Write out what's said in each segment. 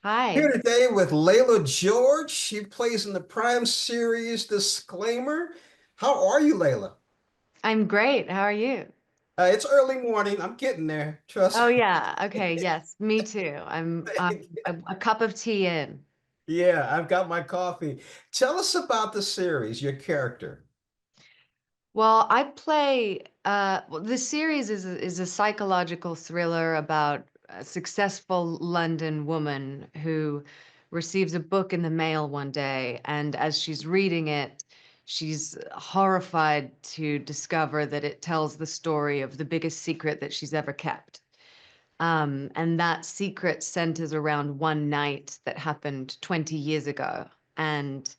Here Hi, today with Layla George. She plays in the Prime series Disclaimer. How are you, Layla? I'm great. How are you? It's early morning. I'm getting there. Oh Trust yeah. Okay. Yes, me too. I'm me. a cup of tea in. Yeah, I've got my coffee. Tell us about the series, your character. Well, I play the series is a psychological thriller about a successful London woman who receives a book in the mail one day, and as she's reading it, she's horrified to discover that it tells the story of the biggest secret that she's ever kept. And that secret centers around one night that happened 20 years ago. And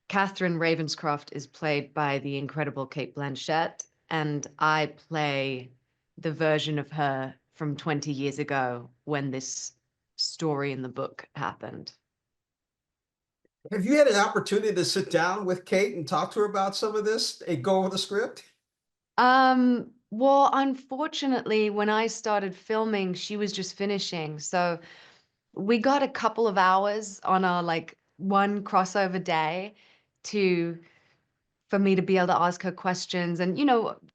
Catherine Ravenscroft is played by the incredible Kate Blanchett, and I play the version of her from 20 years ago when this story in the book happened. Have you had an opportunity to sit down with Kate and talk to her about some of this and go over the script? Well, unfortunately, when I started filming, she was just finishing. So we got a couple of hours on our like one crossover day to for me to be able to ask her questions. And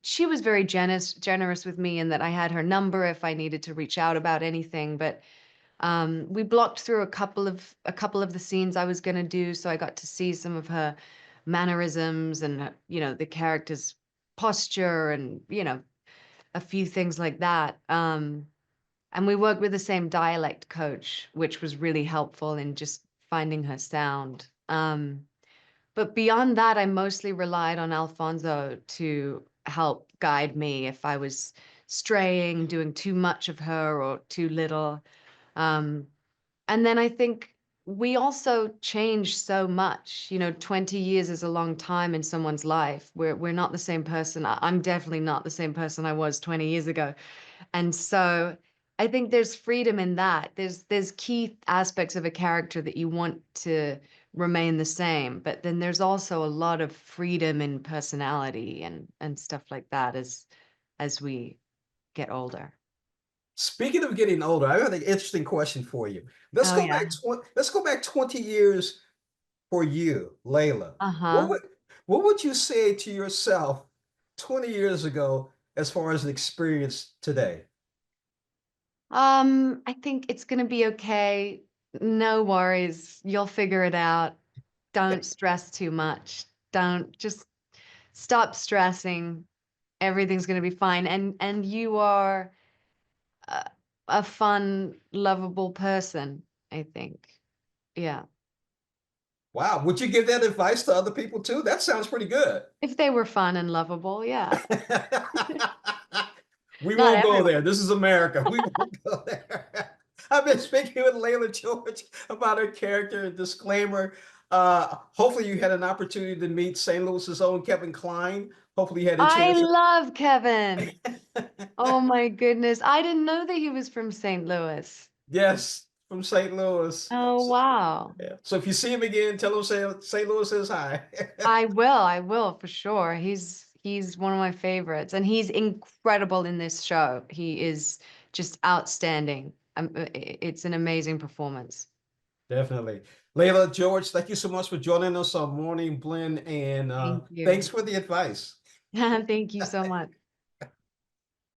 she was very generous with me in that I had her number if I needed to reach out about anything. But we blocked through a couple of the scenes I was going to do, so I got to see some of her mannerisms and the character's posture and a few things like that. And we worked with the same dialect coach, which was really helpful in just finding her sound. But beyond that, I mostly relied on Alfonso to help guide me if I was straying, doing too much of her or too little. Um, and then I think we also change so much. 20 years is a long time in someone's life. We're not the same person. I'm definitely not the same person I was 20 years ago. And so I think there's freedom in that. There's key aspects of a character that you want to remain the same, but then there's also a lot of freedom in personality and stuff like that as we get older. Speaking of getting older, I have an interesting question for you. Oh yeah. Let's go back 20 years for you, Layla. What Uh-huh. would what would you say to yourself 20 years ago as far as an experience today? I think it's gonna be okay. No worries. You'll figure it out. Don't stress too much. Don't just stop stressing. Everything's gonna be fine. And you are a, a fun, lovable person, I think. Yeah. Wow, would you give that advice to other people too? That sounds pretty good. If they were fun and lovable, yeah. We Not won't go everyone. there. This is America. We won't go there. I've been speaking with Layla George about her character and disclaimer. Hopefully you had an opportunity to meet St. Louis's own Kevin Kline. Hopefully you had a I chance. love Kevin. Oh my goodness. I didn't know that he was from St. Louis. Yes, from St. Louis. Oh, So, wow. yeah. So if you see him again, tell him St. Louis says hi. I will for sure. He's one of my favorites and he's incredible in this show. He is just outstanding. It's an amazing performance. Definitely. Layla George, thank you so much for joining us on Morning Blend and Thank thanks you. for the advice. Thank you so much.